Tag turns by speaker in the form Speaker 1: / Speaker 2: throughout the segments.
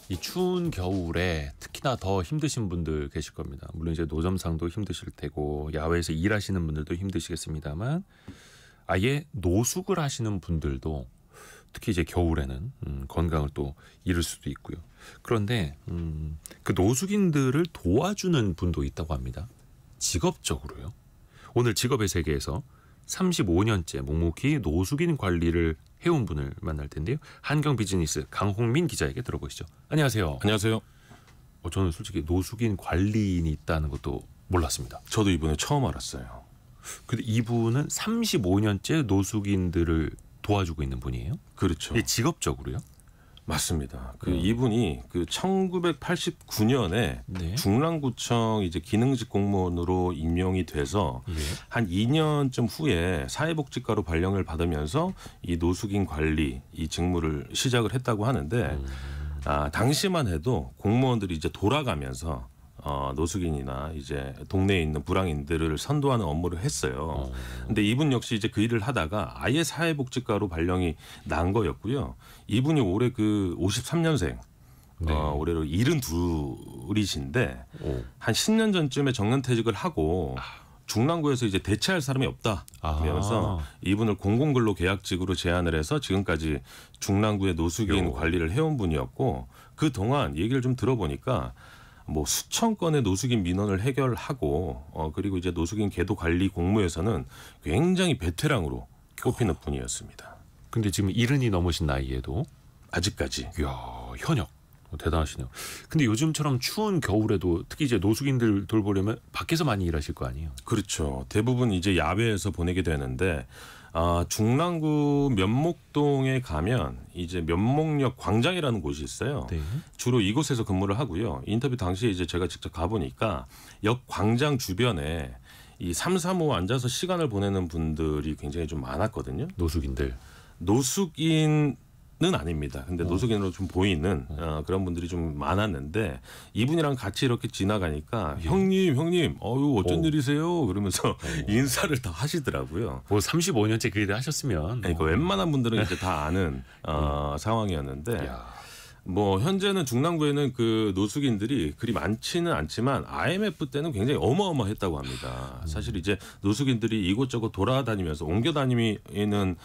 Speaker 1: 이 추운 겨울에 특히나 더 힘드신 분들 계실 겁니다. 물론 이제 노점상도 힘드실 테고 야외에서 일하시는 분들도 힘드시겠습니다만 아예 노숙을 하시는 분들도 특히 이제 겨울에는 건강을 또 잃을 수도 있고요. 그런데 그 노숙인들을 도와주는 분도 있다고 합니다. 직업적으로요. 오늘 직업의 세계에서 35년째 묵묵히 노숙인 관리를 해온 분을 만날 텐데요. 한경비즈니스 강홍민 기자에게 들어보시죠. 안녕하세요.
Speaker 2: 안녕하세요.
Speaker 1: 저는 솔직히 노숙인 관리인이 있다는 것도 몰랐습니다.
Speaker 2: 저도 이번에 처음 알았어요.
Speaker 1: 근데 이분은 35년째 노숙인들을 도와주고 있는 분이에요?
Speaker 2: 그렇죠.
Speaker 1: 직업적으로요?
Speaker 2: 맞습니다. 이분이 1989년에
Speaker 1: 네.
Speaker 2: 중랑구청 이제 기능직 공무원으로 임용이 돼서 한 2년쯤 후에 사회복지과로 발령을 받으면서 이 노숙인 관리 이 직무를 시작을 했다고 하는데 당시만 해도 공무원들이 이제 돌아가면서 노숙인이나 이제 동네에 있는 불황인들을 선도하는 업무를 했어요. 근데 이분 역시 이제 그 일을 하다가 아예 사회복지과로 발령이 난 거였고요. 이분이 올해 53년생.
Speaker 1: 네.
Speaker 2: 올해로 72이신데 한 10년 전쯤에 정년퇴직을 하고 중랑구에서 이제 대체할 사람이 없다 그러면서 이분을 공공근로계약직으로 제안을 해서 지금까지 중랑구의 노숙인 관리를 해온 분이었고 그동안 얘기를 좀 들어보니까 뭐 수천 건의 노숙인 민원을 해결하고 그리고 이제 노숙인 계도 관리 공무에서는 굉장히 베테랑으로 꼽히는 분이었습니다.
Speaker 1: 근데 지금 70이 넘으신 나이에도
Speaker 2: 아직까지.
Speaker 1: 이야, 현역. 대단하시네요. 근데 요즘처럼 추운 겨울에도 특히 이제 노숙인들 돌보려면 밖에서 많이 일하실 거 아니에요?
Speaker 2: 그렇죠. 대부분 이제 야외에서 보내게 되는데 중랑구 면목동에 가면 이제 면목역 광장이라는 곳이 있어요.
Speaker 1: 네.
Speaker 2: 주로 이곳에서 근무를 하고요. 인터뷰 당시에 이제 제가 직접 가보니까 역 광장 주변에 이 335 앉아서 시간을 보내는 분들이 굉장히 좀 많았거든요.
Speaker 1: 노숙인들.
Speaker 2: 노숙인은 아닙니다. 근데 노숙인으로 좀 보이는 그런 분들이 좀 많았는데 이분이랑 같이 이렇게 지나가니까 형님 어유 어쩐 일이세요? 그러면서 인사를 다 하시더라고요.
Speaker 1: 뭐 35년째 그 일을 하셨으면
Speaker 2: 그러니까 웬만한 분들은 이제 다 아는 상황이었는데 뭐 현재는 중랑구에는 그 노숙인들이 그리 많지는 않지만 IMF 때는 굉장히 어마어마했다고 합니다. 사실 이제 노숙인들이 이곳저곳 돌아다니면서 옮겨 다니는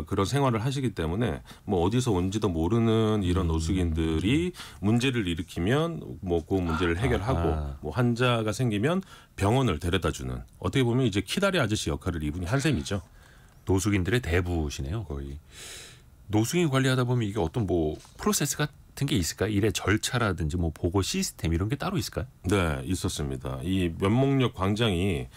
Speaker 2: 그런 생활을 하시기 때문에 뭐 어디서 온지도 모르는 이런 노숙인들이 문제를 일으키면 뭐 그 문제를 해결하고 뭐 환자가 생기면 병원을 데려다주는 어떻게 보면 이제 키다리 아저씨 역할을 이분이 한 셈이죠.
Speaker 1: 노숙인들의 대부시네요, 거의. 노숙인 관리하다 보면 이게 어떤 뭐 프로세스 같은 게 있을까요? 일의 절차라든지 뭐 보고 시스템 이런 게 따로 있을까요?
Speaker 2: 네, 있었습니다. 이 면목역 광장이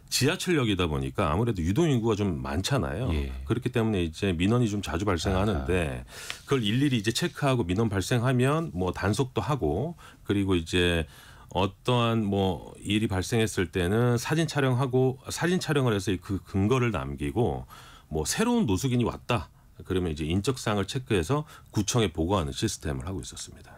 Speaker 2: 지하철역이다 보니까 아무래도 유동인구가 좀 많잖아요. 그렇기 때문에 이제 민원이 좀 자주 발생하는데 그걸 일일이 이제 체크하고 민원 발생하면 뭐 단속도 하고 그리고 이제 어떠한 뭐 일이 발생했을 때는 사진 촬영을 해서 그 근거를 남기고 뭐 새로운 노숙인이 왔다. 그러면 이제 인적사항을 체크해서 구청에 보고하는 시스템을 하고 있었습니다.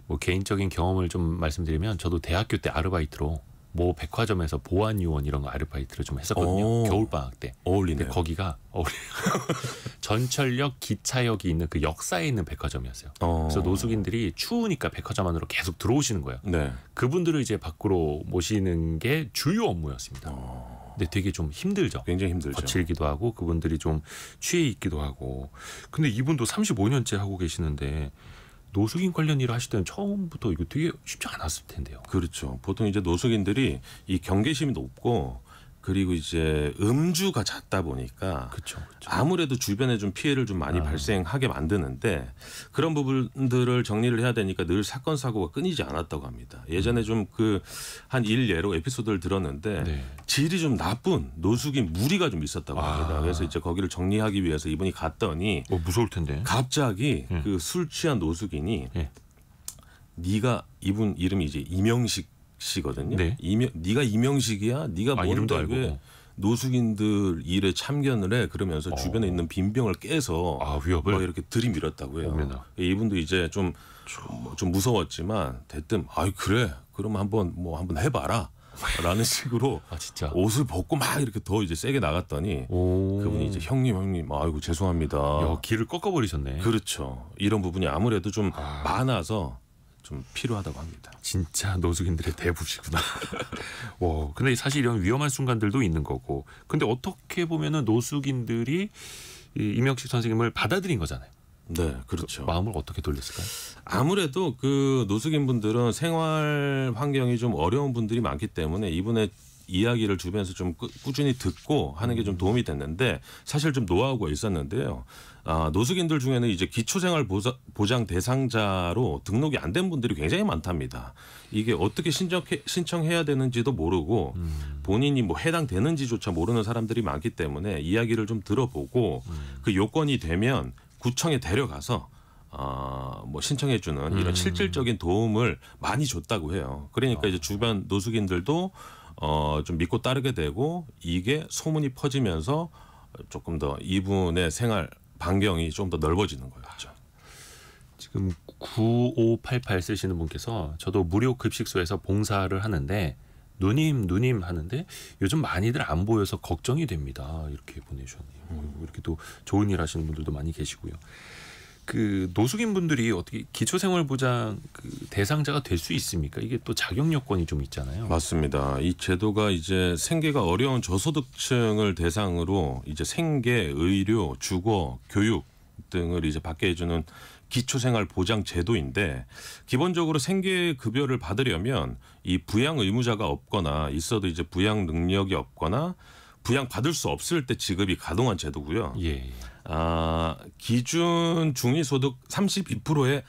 Speaker 1: 뭐 개인적인 경험을 좀 말씀드리면 저도 대학교 때 아르바이트로 모 백화점에서 보안 요원 이런 거 아르바이트를 좀 했었거든요. 겨울방학 때.
Speaker 2: 어울리네요.
Speaker 1: 근데 거기가 전철역 기차역이 있는 그 역사에 있는 백화점이었어요. 그래서 노숙인들이 추우니까 백화점 안으로 계속 들어오시는 거예요.
Speaker 2: 네.
Speaker 1: 그분들을 이제 밖으로 모시는 게 주요 업무였습니다. 근데 되게 좀 힘들죠.
Speaker 2: 굉장히 힘들죠.
Speaker 1: 거칠기도 하고 그분들이 좀 취해 있기도 하고. 근데 이분도 35년째 하고 계시는데 노숙인 관련 일을 하실 때는 처음부터 이거 되게 쉽지 않았을 텐데요.
Speaker 2: 그렇죠. 보통 이제 노숙인들이 이 경계심이 높고 그리고 이제 음주가 잦다 보니까
Speaker 1: 그렇죠.
Speaker 2: 아무래도 주변에 좀 피해를 좀 많이 발생하게 만드는데 그런 부분들을 정리를 해야 되니까 늘 사건 사고가 끊이지 않았다고 합니다. 예전에 좀 한 일예로 에피소드를 들었는데 질이 좀 나쁜 노숙인 무리가 좀 있었다고 합니다. 그래서 이제 거기를 정리하기 위해서 이분이 갔더니
Speaker 1: 무서울 텐데.
Speaker 2: 갑자기 그 술 취한 노숙인이 네가 이분 이름이 이제 이명식 씨거든요. 네가 이명식이야? 네가 뭔데 왜 노숙인들 일에 참견을 해? 그러면서 주변에 있는 빈병을 깨서
Speaker 1: 위협을
Speaker 2: 뭐 이렇게 들이밀었다고 해요. 이분도 이제 좀 무서웠지만 대뜸 그래 그럼 한번 해봐라. 라는 식으로
Speaker 1: 진짜.
Speaker 2: 옷을 벗고 막 이렇게 더 이제 세게 나갔더니 그분이 이제 형님 아이고 죄송합니다.
Speaker 1: 길을 꺾어버리셨네.
Speaker 2: 그렇죠. 이런 부분이 아무래도 좀 많아서 좀 필요하다고 합니다.
Speaker 1: 진짜 노숙인들의 대부시구나. 와, 근데 사실 이런 위험한 순간들도 있는 거고. 근데 어떻게 보면은 노숙인들이 이명식 선생님을 받아들인 거잖아요.
Speaker 2: 네, 그렇죠.
Speaker 1: 마음을 어떻게 돌렸을까요?
Speaker 2: 아무래도 그 노숙인 분들은 생활 환경이 좀 어려운 분들이 많기 때문에 이분의 이야기를 주변에서 좀 꾸준히 듣고 하는 게 좀 도움이 됐는데 사실 좀 노하우가 있었는데요. 노숙인들 중에는 이제 기초생활보장 대상자로 등록이 안 된 분들이 굉장히 많답니다. 이게 어떻게 신청해야 되는지도 모르고 본인이 뭐 해당되는지조차 모르는 사람들이 많기 때문에 이야기를 좀 들어보고 그 요건이 되면 구청에 데려가서 뭐 신청해주는 이런 실질적인 도움을 많이 줬다고 해요. 그러니까 이제 주변 노숙인들도 좀 믿고 따르게 되고 이게 소문이 퍼지면서 조금 더 이분의 생활 반경이 좀 더 넓어지는 거였죠.
Speaker 1: 지금 9588 쓰시는 분께서 저도 무료 급식소에서 봉사를 하는데 누님 하는데 요즘 많이들 안 보여서 걱정이 됩니다. 이렇게 보내주셨네요. 이렇게 또 좋은 일 하시는 분들도 많이 계시고요. 그 노숙인 분들이 어떻게 기초생활보장 대상자가 될 수 있습니까? 이게 또 자격 요건이 좀 있잖아요.
Speaker 2: 맞습니다. 이 제도가 이제 생계가 어려운 저소득층을 대상으로 이제 생계, 의료, 주거, 교육 등을 이제 받게 해주는 기초생활보장 제도인데 기본적으로 생계급여를 받으려면 이 부양 의무자가 없거나 있어도 이제 부양 능력이 없거나 부양 받을 수 없을 때 지급이 가동한 제도고요.
Speaker 1: 예.
Speaker 2: 기준 중위소득 32%에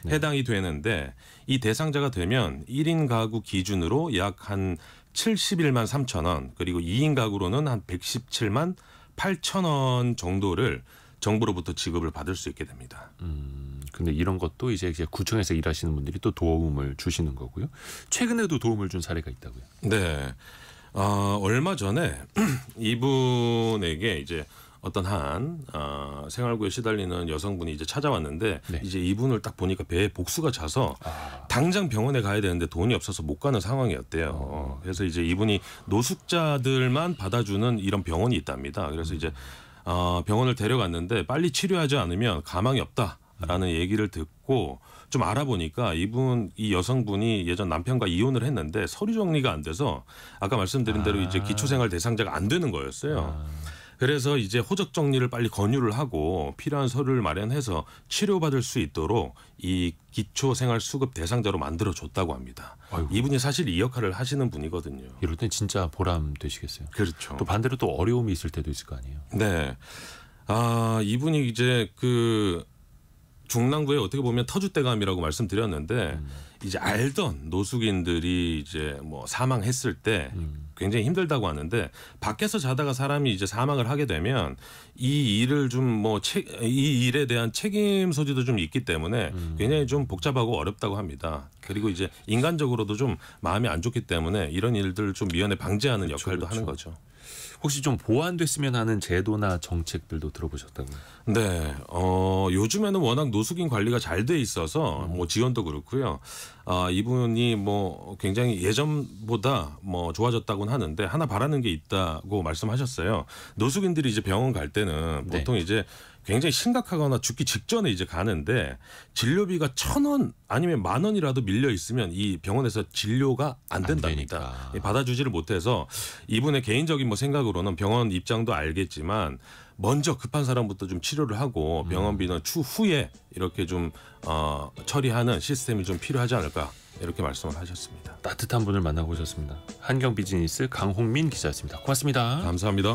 Speaker 2: 해당이 되는데 이 대상자가 되면 1인 가구 기준으로 약 한 71만 3천 원 그리고 2인 가구로는 한 117만 8천 원 정도를 정부로부터 지급을 받을 수 있게 됩니다.
Speaker 1: 근데 이런 것도 이제 구청에서 일하시는 분들이 또 도움을 주시는 거고요. 최근에도 도움을 준 사례가 있다고요.
Speaker 2: 네. 얼마 전에 이분에게 이제 어떤 한 생활고에 시달리는 여성분이 이제 찾아왔는데
Speaker 1: 네.
Speaker 2: 이제 이분을 딱 보니까 배에 복수가 차서 당장 병원에 가야 되는데 돈이 없어서 못 가는 상황이었대요. 그래서 이제 이분이 노숙자들만 받아주는 이런 병원이 있답니다. 그래서 이제 병원을 데려갔는데 빨리 치료하지 않으면 가망이 없다라는 얘기를 듣고 좀 알아보니까 이 여성분이 예전 남편과 이혼을 했는데 서류 정리가 안 돼서 아까 말씀드린 대로 이제 기초생활 대상자가 안 되는 거였어요. 그래서 이제 호적 정리를 빨리 권유를 하고 필요한 서류를 마련해서 치료받을 수 있도록 이 기초생활수급 대상자로 만들어줬다고 합니다.
Speaker 1: 아이고.
Speaker 2: 이분이 사실 이 역할을 하시는 분이거든요.
Speaker 1: 이럴 땐 진짜 보람 되시겠어요.
Speaker 2: 그렇죠.
Speaker 1: 또 반대로 또 어려움이 있을 때도 있을 거 아니에요.
Speaker 2: 네. 이분이 이제 그 중랑구에 어떻게 보면 터줏대감이라고 말씀드렸는데 이제 알던 노숙인들이 이제 뭐 사망했을 때 굉장히 힘들다고 하는데 밖에서 자다가 사람이 이제 사망을 하게 되면 이 일을 좀 이 일에 대한 책임 소지도 좀 있기 때문에 굉장히 좀 복잡하고 어렵다고 합니다. 그리고 이제 인간적으로도 좀 마음이 안 좋기 때문에 이런 일들을 좀 미연에 방지하는 역할도 하는 거죠.
Speaker 1: 혹시 좀 보완됐으면 하는 제도나 정책들도 들어보셨다고요?
Speaker 2: 네, 요즘에는 워낙 노숙인 관리가 잘 돼 있어서 뭐 지원도 그렇고요. 이분이 뭐 굉장히 예전보다 뭐 좋아졌다고는 하는데 하나 바라는 게 있다고 말씀하셨어요. 노숙인들이 이제 병원 갈 때는 보통 이제 굉장히 심각하거나 죽기 직전에 이제 가는데 진료비가 1,000원 아니면 10,000원이라도 밀려 있으면 이 병원에서 진료가 안 된답니다. 받아주지를 못해서 이분의 개인적인 뭐 생각으로는 병원 입장도 알겠지만 먼저 급한 사람부터 좀 치료를 하고 병원비는 추후에 이렇게 좀 처리하는 시스템이 좀 필요하지 않을까 이렇게 말씀을 하셨습니다.
Speaker 1: 따뜻한 분을 만나고 오셨습니다. 한경비즈니스 강홍민 기자였습니다. 고맙습니다.
Speaker 2: 감사합니다.